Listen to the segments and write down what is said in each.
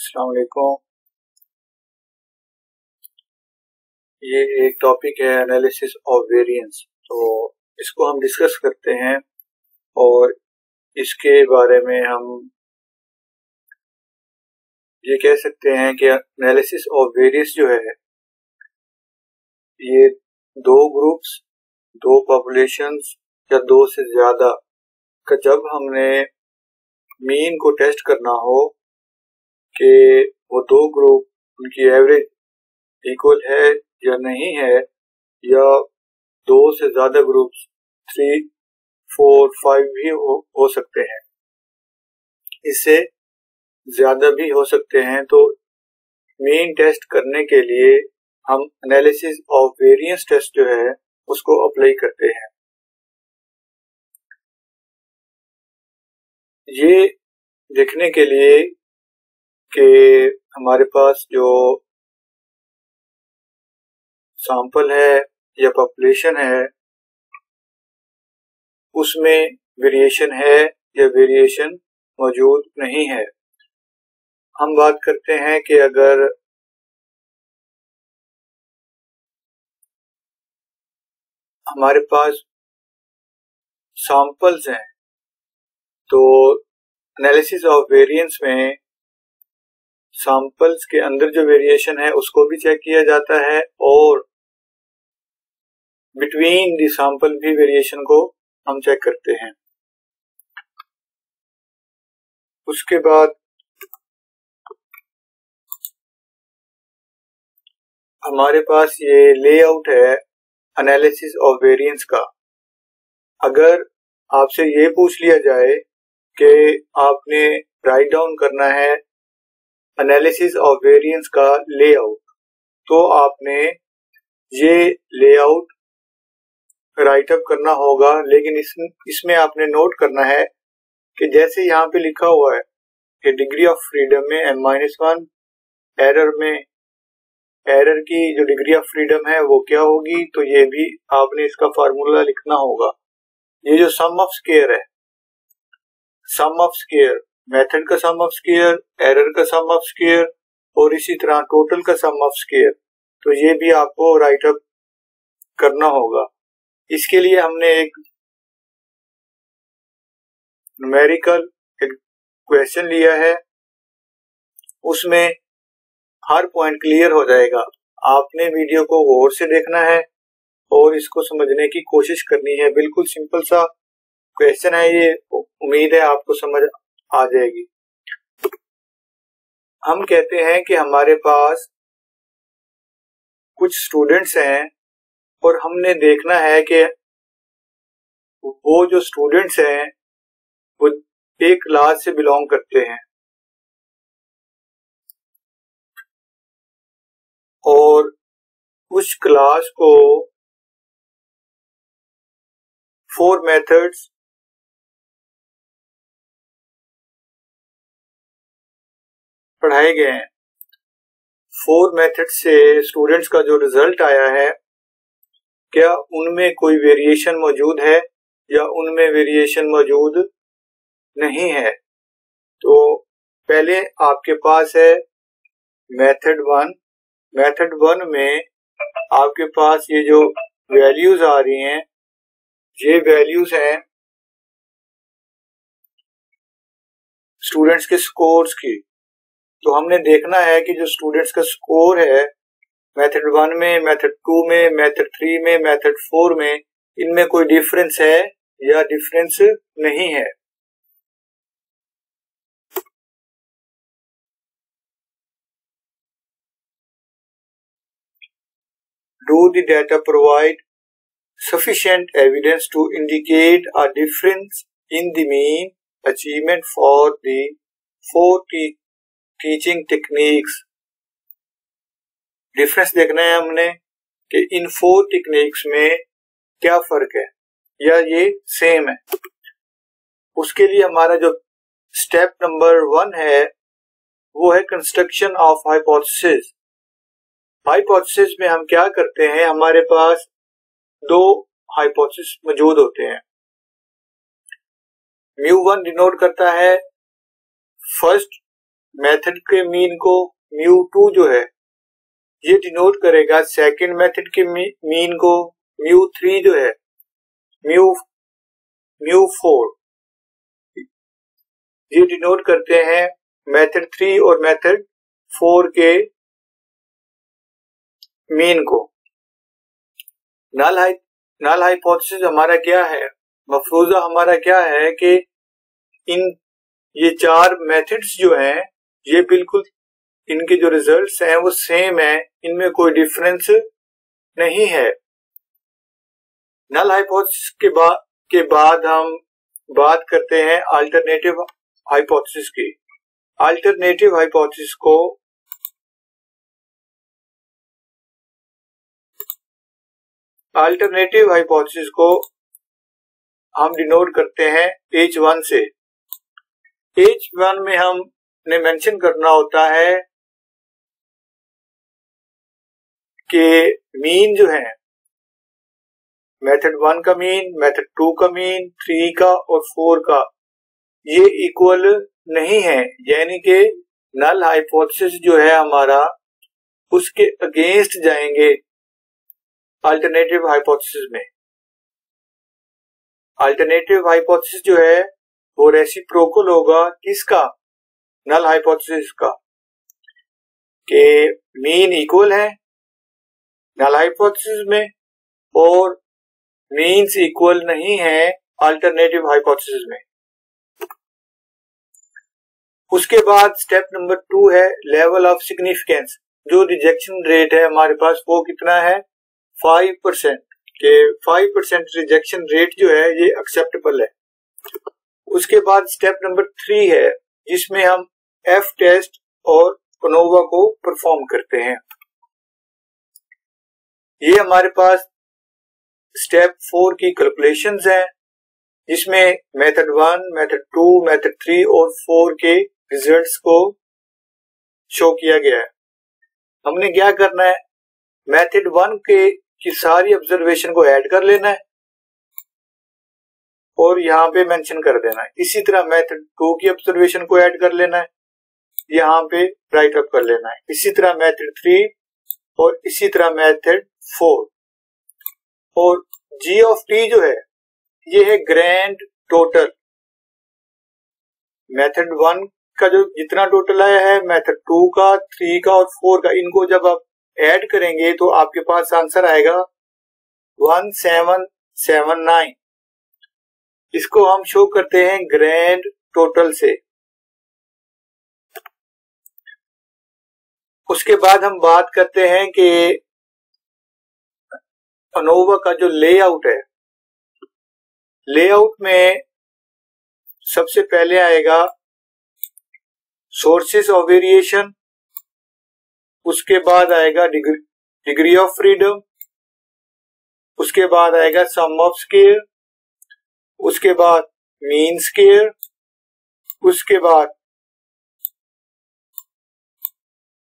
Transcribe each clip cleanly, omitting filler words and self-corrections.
अस्सलाम वालेकुम। ये एक टॉपिक है एनालिसिस ऑफ वेरिएंस, तो इसको हम डिस्कस करते हैं और इसके बारे में हम ये कह सकते हैं कि एनालिसिस ऑफ वेरिएंस जो है ये दो ग्रुप्स, दो पॉपुलेशंस या दो से ज्यादा का जब हमने मीन को टेस्ट करना हो कि वो दो ग्रुप उनकी एवरेज इक्वल है या नहीं है, या दो से ज्यादा ग्रुप्स 3, 4, 5 भी हो सकते हैं, इससे ज्यादा भी हो सकते हैं। तो मीन टेस्ट करने के लिए हम एनालिसिस ऑफ वेरिएंस टेस्ट जो है उसको अप्लाई करते हैं। ये देखने के लिए कि हमारे पास जो सैंपल है या पॉपुलेशन है उसमें वेरिएशन है या वेरिएशन मौजूद नहीं है। हम बात करते हैं कि अगर हमारे पास सैंपल्स हैं तो एनालिसिस ऑफ वेरिएंस में सैंपल्स के अंदर जो वेरिएशन है उसको भी चेक किया जाता है और बिटवीन द सैंपल भी वेरिएशन को हम चेक करते हैं। उसके बाद हमारे पास ये लेआउट है एनालिसिस ऑफ वेरिएंस का। अगर आपसे ये पूछ लिया जाए कि आपने राइट डाउन करना है एनालिसिस ऑफ वेरिएंस का लेआउट, तो आपने ये लेआउट राइट अप करना होगा, लेकिन इसमें आपने नोट करना है कि जैसे यहाँ पे लिखा हुआ है कि डिग्री ऑफ फ्रीडम में m-1, एरर की जो डिग्री ऑफ फ्रीडम है वो क्या होगी, तो ये भी आपने इसका फार्मूला लिखना होगा। ये जो सम ऑफ स्क्वायर है, सम ऑफ स्क्वायर, मेथड का सम ऑफ स्क्वायर, एरर का सम ऑफ स्क्वायर और इसी तरह टोटल का सम ऑफ स्क्वायर, तो ये भी आपको राइट अप करना होगा। इसके लिए हमने एक न्यूमेरिकल क्वेश्चन लिया है, उसमें हर पॉइंट क्लियर हो जाएगा। आपने वीडियो को गौर से देखना है और इसको समझने की कोशिश करनी है। बिल्कुल सिंपल सा क्वेश्चन है ये, उम्मीद है आपको समझ आ जाएगी। हम कहते हैं कि हमारे पास कुछ स्टूडेंट्स हैं और हमने देखना है कि वो जो स्टूडेंट्स हैं वो एक क्लास से बिलोंग करते हैं और उस क्लास को 4 मेथड्स पढ़ाए गए हैं। 4 मेथड से स्टूडेंट्स का जो रिजल्ट आया है, क्या उनमें कोई वेरिएशन मौजूद है या उनमें वेरिएशन मौजूद नहीं है। तो पहले आपके पास है मेथड 1। मेथड 1 में आपके पास ये जो वैल्यूज आ रही हैं, ये वैल्यूज हैं स्टूडेंट्स के स्कोर्स की। तो हमने देखना है कि जो स्टूडेंट्स का स्कोर है मेथड 1 में, मेथड 2 में, मेथड 3 में, मेथड 4 में, इनमें कोई डिफरेंस है या डिफरेंस नहीं है। Do the data provide sufficient evidence to indicate a difference in the mean achievement for the 4 teaching techniques? Difference देखना है हमने कि इन 4 टेक्निक्स में क्या फर्क है या ये सेम है। उसके लिए हमारा जो स्टेप नंबर 1 है वो है कंस्ट्रक्शन ऑफ हाइपोथेसिस। हाइपोथेसिस में हम क्या करते हैं, हमारे पास 2 हाइपोथेसिस मौजूद होते हैं। μ1 डिनोट करता है फर्स्ट मेथड के मीन को μ2 जो है ये डिनोट करेगा, सेकंड मेथड के मीन को μ3 जो है μ4 ये डिनोट करते हैं मेथड 3 और मेथड 4 के मीन को। नल हाइपोथेसिस हमारा क्या है, मफरूजा हमारा क्या है कि ये चार मेथड्स जो हैं ये बिल्कुल इनके जो रिजल्ट्स हैं वो सेम है, इनमें कोई डिफरेंस नहीं है। नल हाइपोथेसिस के बाद हम बात करते हैं अल्टरनेटिव हाइपोथेसिस की। अल्टरनेटिव हाइपोथेसिस को हम डिनोट करते हैं H1 से। H1 में हमने मेंशन करना होता है कि मीन जो है मेथड 1 का मीन, मेथड 2 का मीन, 3 का और 4 का ये इक्वल नहीं है, यानी कि नल हाइपोथेसिस जो है हमारा उसके अगेंस्ट जाएंगे अल्टरनेटिव हाइपोथेसिस में। अल्टरनेटिव हाइपोथेसिस जो है वो रेसिप्रोकल होगा किसका, नल हाइपोथेसिस का, कि मीन इक्वल है नल हाइपोथेसिस में और मीन्स इक्वल नहीं है अल्टरनेटिव हाइपोथेसिस में। उसके बाद स्टेप नंबर 2 है लेवल ऑफ सिग्निफिकेंस। जो रिजेक्शन रेट है हमारे पास वो कितना है, 5%, के 5% रिजेक्शन रेट जो है ये एक्सेप्टेबल है। उसके बाद स्टेप नंबर 3 है जिसमें हम एफ टेस्ट और एनोवा को परफॉर्म करते हैं। ये हमारे पास स्टेप 4 की कैलकुलेशंस हैं जिसमें मेथड 1, मेथड 2, मेथड 3 और 4 के रिजल्ट्स को शो किया गया है। हमने क्या करना है, मेथड 1 की सारी ऑब्जर्वेशन को ऐड कर लेना है और यहाँ पे मेंशन कर देना है। इसी तरह मेथड 2 की ऑब्जर्वेशन को ऐड कर लेना है, यहाँ पे राइट अप कर लेना है। इसी तरह मेथड 3 और इसी तरह मेथड 4। और जी ऑफ टी जो है ये है ग्रैंड टोटल। मेथड 1 का जो जितना टोटल आया है, मेथड 2 का, 3 का और 4 का, इनको जब आप ऐड करेंगे तो आपके पास आंसर आएगा 1779। इसको हम शो करते हैं ग्रैंड टोटल से। उसके बाद हम बात करते हैं कि एनोवा का जो लेआउट है, लेआउट में सबसे पहले आएगा सोर्सेस ऑफ वेरिएशन, उसके बाद आएगा डिग्री ऑफ फ्रीडम, उसके बाद आएगा सम ऑफ स्केयर, उसके बाद मीन स्केयर, उसके बाद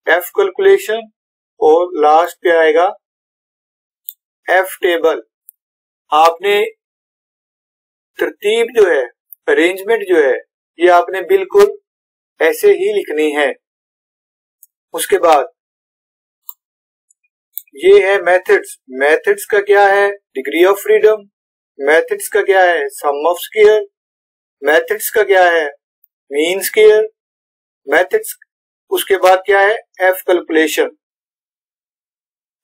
एफ कैलकुलेशन और लास्ट पे आएगा एफ टेबल। आपने तरतीब जो है, अरेंजमेंट जो है, ये आपने बिल्कुल ऐसे ही लिखनी है। उसके बाद ये है मेथड्स। मेथड्स का क्या है, डिग्री ऑफ फ्रीडम। मेथड्स का क्या है, सम ऑफ स्केयर। मेथड्स का क्या है, मीन स्केयर। मेथड्स उसके बाद क्या है, एफ कैलकुलेशन।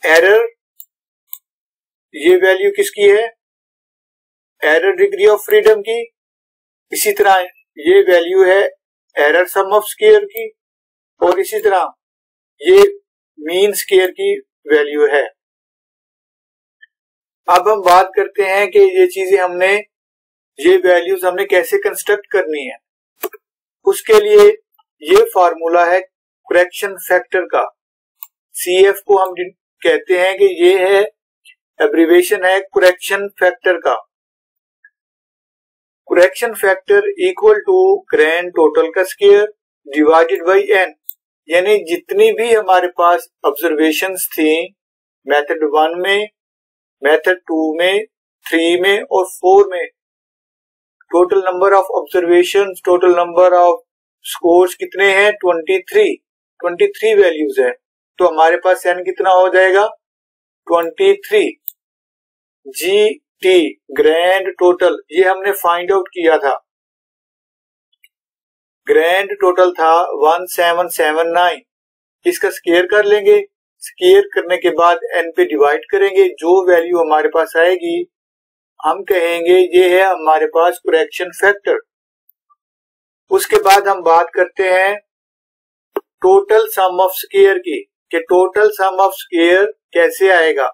एरर, ये वैल्यू किसकी है, एरर डिग्री ऑफ फ्रीडम की। इसी तरह ये वैल्यू है एरर सम ऑफ स्केयर की और इसी तरह ये मीन स्केयर की वैल्यू है। अब हम बात करते हैं कि ये चीजें हमने, ये वैल्यूज हमने कैसे कंस्ट्रक्ट करनी है। उसके लिए ये फार्मूला है करेक्शन फैक्टर का। CF को हम कहते हैं कि ये है एब्रिविएशन है करेक्शन फैक्टर का। Correction factor equal to grand total का स्केयर डिवाइडेड बाय n, यानी जितनी भी हमारे पास ऑब्जर्वेशंस थी मेथड 1 में, मेथड 2 में, 3 में और 4 में, total number of observations, total number of scores कितने हैं 23 वैल्यूज है, तो हमारे पास n कितना हो जाएगा 23। GT ग्रैंड टोटल ये हमने फाइंड आउट किया था, ग्रैंड टोटल था 1779। इसका स्केयर कर लेंगे, स्केयर करने के बाद n पे डिवाइड करेंगे, जो वैल्यू हमारे पास आएगी हम कहेंगे ये है हमारे पास करेक्शन फैक्टर। उसके बाद हम बात करते हैं टोटल सम ऑफ स्केयर की, कि टोटल सम ऑफ स्केयर कैसे आएगा।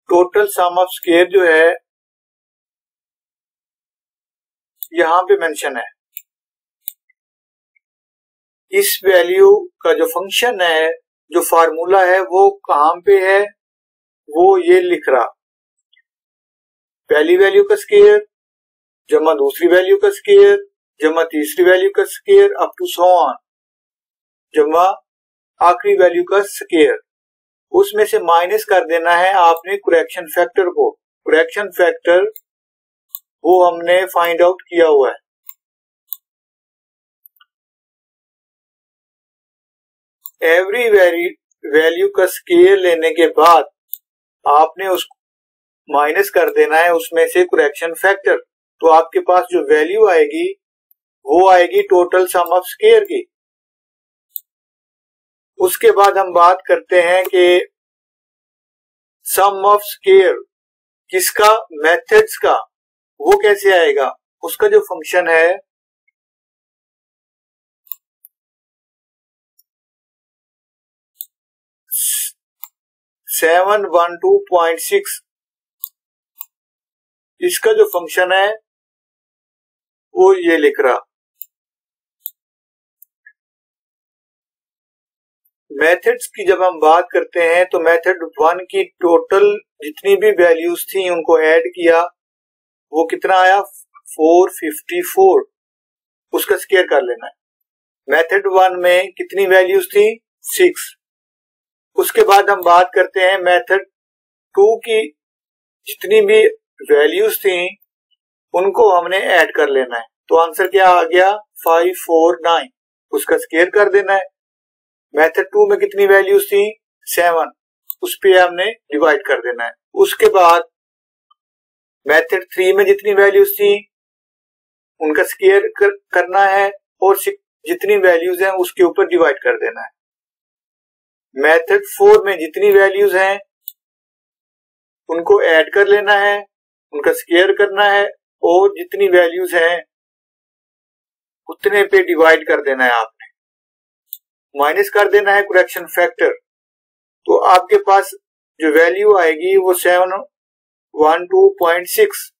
टोटल सम ऑफ स्केयर जो है यहां पे मेंशन है, इस वैल्यू का जो फंक्शन है, जो फार्मूला है वो कहां पे है, वो ये लिख रहा, पहली वैल्यू का स्केयर जमा दूसरी वैल्यू का स्केयर जमा तीसरी वैल्यू का square up to so on जमा आखिरी वैल्यू का स्केयर। उसमें से माइनस कर देना है आपने करेक्शन फैक्टर को। करेक्शन फैक्टर वो हमने फाइंड आउट किया हुआ है। एवरी वैल्यू का स्केयर लेने के बाद आपने उसको माइनस कर देना है उसमें से करेक्शन फैक्टर, तो आपके पास जो वैल्यू आएगी वो आएगी टोटल सम ऑफ स्केयर की। उसके बाद हम बात करते हैं कि सम ऑफ स्केयर किसका, मेथड्स का, वो कैसे आएगा। उसका जो फंक्शन है (712.6), इसका जो फंक्शन है वो ये लिख रहा। मेथड्स की जब हम बात करते हैं तो मेथड 1 की टोटल जितनी भी वैल्यूज थी उनको ऐड किया, वो कितना आया 454, उसका स्केयर कर लेना है। मेथड 1 में कितनी वैल्यूज थी 6। उसके बाद हम बात करते हैं मेथड 2 की जितनी भी वैल्यूज थी उनको हमने ऐड कर लेना है, तो आंसर क्या आ गया 549, उसका स्केयर कर देना है। मेथड 2 में कितनी वैल्यूज थी 7, उस पे हमने डिवाइड कर देना है। उसके बाद मेथड 3 में जितनी वैल्यूज थी उनका स्केयर करना है और जितनी वैल्यूज हैं उसके ऊपर डिवाइड कर देना है। मेथड 4 में जितनी वैल्यूज हैं उनको ऐड कर लेना है, उनका स्केयर करना है और जितनी वैल्यूज हैं उतने पे डिवाइड कर देना है, आपने माइनस कर देना है करेक्शन फैक्टर, तो आपके पास जो वैल्यू आएगी वो 712.6।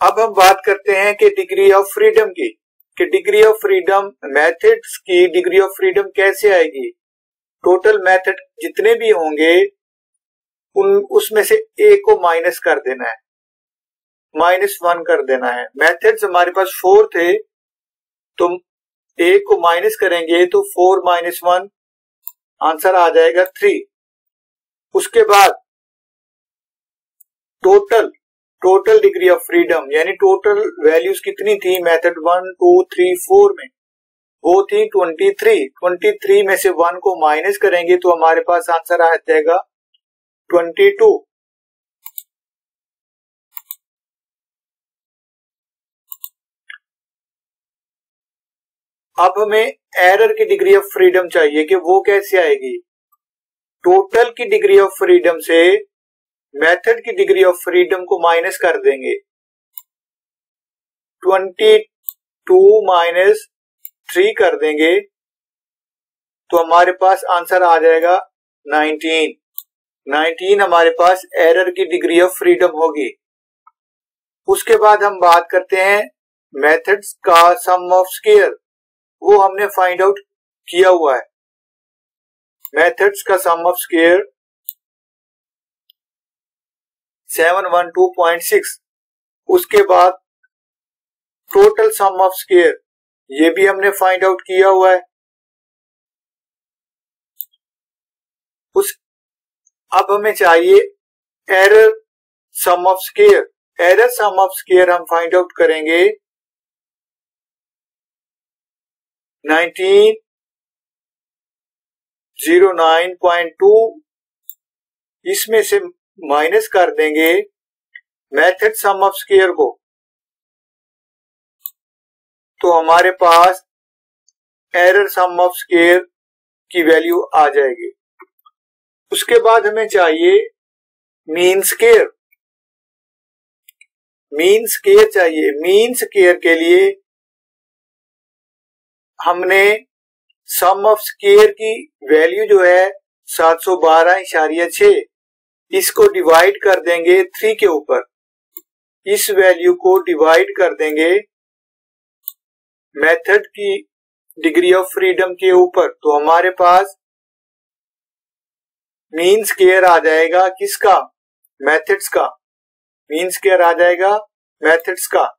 अब हम बात करते हैं कि डिग्री ऑफ फ्रीडम की, कि डिग्री ऑफ फ्रीडम मेथड्स की डिग्री ऑफ फ्रीडम कैसे आएगी। टोटल मेथड जितने भी होंगे उसमें से एक को माइनस कर देना है, -1 कर देना है। मेथड्स हमारे पास 4 थे, तो एक को माइनस करेंगे तो 4 - 1 आंसर आ जाएगा 3। उसके बाद टोटल डिग्री ऑफ फ्रीडम यानी टोटल वैल्यूज कितनी थी मेथड 1 2 3 4 में, वो थी 23 में से 1 को माइनस करेंगे तो हमारे पास आंसर आ जाएगा 22। अब हमें एरर की डिग्री ऑफ फ्रीडम चाहिए कि वो कैसे आएगी। टोटल की डिग्री ऑफ फ्रीडम से मेथड की डिग्री ऑफ फ्रीडम को माइनस कर देंगे, 22 - 3 कर देंगे तो हमारे पास आंसर आ जाएगा 19 हमारे पास एरर की डिग्री ऑफ फ्रीडम होगी। उसके बाद हम बात करते हैं मेथड्स का सम ऑफ स्केयर, वो हमने फाइंड आउट किया हुआ है। मेथड्स का सम ऑफ स्केयर 712.6। उसके बाद टोटल सम ऑफ स्केयर ये भी हमने फाइंड आउट किया हुआ है। अब हमें चाहिए error sum of square, error sum of square हम फाइंड आउट करेंगे 1909.2, इसमें से माइनस कर देंगे मेथड सम ऑफ स्क्वायर को, तो हमारे पास एरर सम ऑफ स्क्वायर की वैल्यू आ जाएगी। उसके बाद हमें चाहिए मीन स्क्वायर। मीन स्क्वायर चाहिए। मीन स्क्वायर के लिए हमने सम ऑफ स्क्वायर की वैल्यू जो है 712.6, इसको डिवाइड कर देंगे 3 के ऊपर। इस वैल्यू को डिवाइड कर देंगे मेथड की डिग्री ऑफ फ्रीडम के ऊपर, तो हमारे पास मीन स्क्वायर आ जाएगा किसका? मेथड्स का। मीन स्क्वायर आ जाएगा मेथड्स का।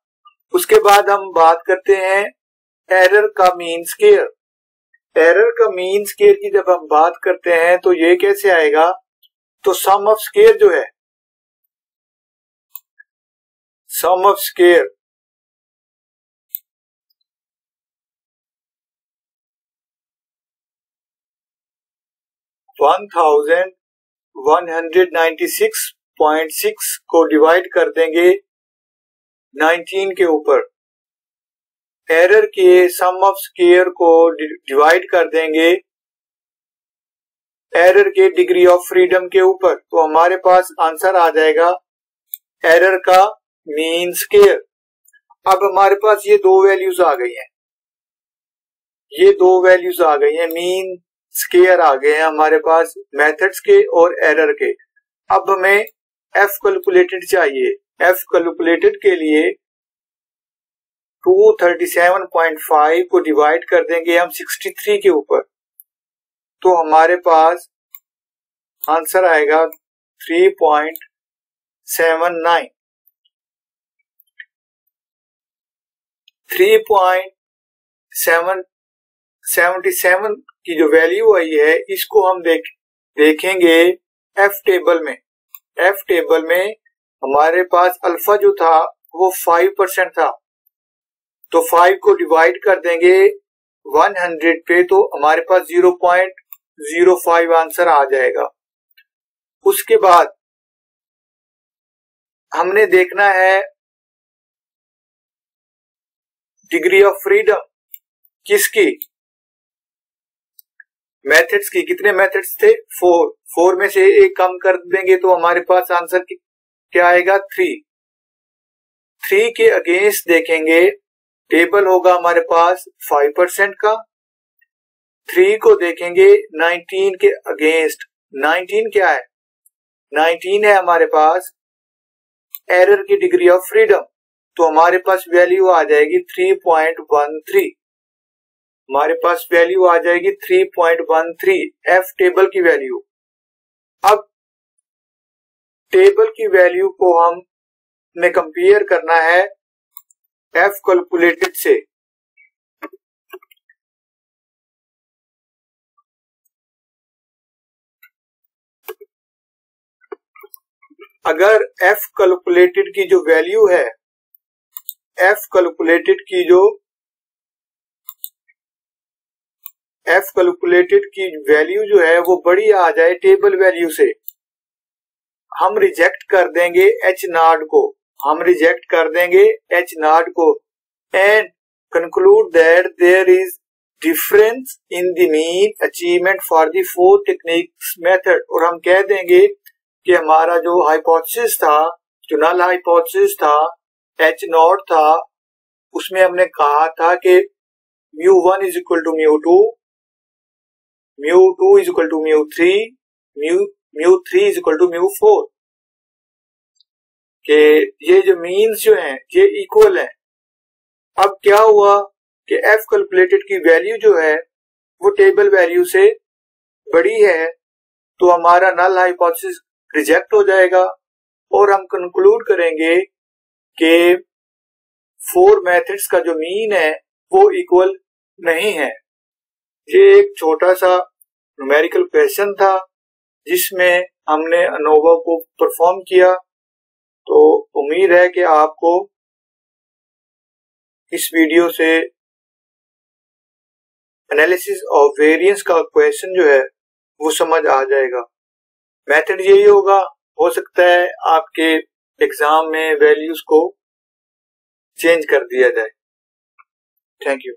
उसके बाद हम बात करते हैं एरर का मीन स्क्वायर। एरर का मीन स्क्वायर की जब हम बात करते हैं तो ये कैसे आएगा? तो सम ऑफ स्क्वायर जो है, सम ऑफ स्क्वायर $1196.6 को डिवाइड कर देंगे 19 के ऊपर। एरर के सम ऑफ स्क्वायर को डिवाइड कर देंगे एरर के डिग्री ऑफ फ्रीडम के ऊपर, तो हमारे पास आंसर आ जाएगा एरर का मीन स्क्वायर। अब हमारे पास ये दो वैल्यूज आ गई हैं, ये दो वैल्यूज आ गई हैं, मीन स्क्वायर आ गए हैं हमारे पास मेथड्स के और एरर के। अब हमें एफ कैलकुलेटेड चाहिए। एफ कैलकुलेटेड के लिए 237.5 को डिवाइड कर देंगे हम 63 के ऊपर, तो हमारे पास आंसर आएगा 3.79। 3.77 की जो वैल्यू आई है इसको हम देखेंगे एफ टेबल में। एफ टेबल में हमारे पास अल्फा जो था वो 5% था, तो 5 को डिवाइड कर देंगे 100 पे, तो हमारे पास 0.05 आंसर आ जाएगा। उसके बाद हमने देखना है डिग्री ऑफ फ्रीडम किसकी? मेथड्स की। कितने मेथड्स थे? 4 में से एक कम कर देंगे तो हमारे पास आंसर क्या आएगा? 3 के अगेंस्ट देखेंगे, टेबल होगा हमारे पास 5% का। 3 को देखेंगे 19 के अगेंस्ट। 19 क्या है? 19 है हमारे पास एरर की डिग्री ऑफ फ्रीडम, तो हमारे पास वैल्यू आ जाएगी 3.13। हमारे पास वैल्यू आ जाएगी 3.13 एफ टेबल की वैल्यू। अब टेबल की वैल्यू को हमने कंपेयर करना है एफ कैलकुलेटेड से। अगर एफ कैलकुलेटेड की जो वैल्यू है, एफ कैलकुलेटेड की वैल्यू जो है वो बड़ी आ जाए टेबल वैल्यू से, हम रिजेक्ट कर देंगे एच नॉट को। हम रिजेक्ट कर देंगे एच नॉट को and conclude that there is difference in the mean achievement for the 4 techniques method. और हम कह देंगे कि हमारा जो हाइपोथेसिस था, जो नल हाइपोथेसिस था, एच नॉट था, उसमें हमने कहा था कि μ1 is equal to μ2, μ2 is equal to μ3, μ3 is equal to μ4, कि ये जो मीन्स जो हैं ये इक्वल है। अब क्या हुआ कि एफ कैलकुलेटेड की वैल्यू जो है वो टेबल वैल्यू से बड़ी है, तो हमारा नल हाइपोथेसिस रिजेक्ट हो जाएगा और हम कंक्लूड करेंगे कि 4 मेथड्स का जो मीन है वो इक्वल नहीं है। ये एक छोटा सा न्यूमेरिकल क्वेश्चन था जिसमें हमने अनोवा को परफॉर्म किया। तो उम्मीद है कि आपको इस वीडियो से एनालिसिस ऑफ वेरिएंस का क्वेश्चन जो है वो समझ आ जाएगा। मेथड यही होगा, हो सकता है आपके एग्जाम में वैल्यूज को चेंज कर दिया जाए। Thank you.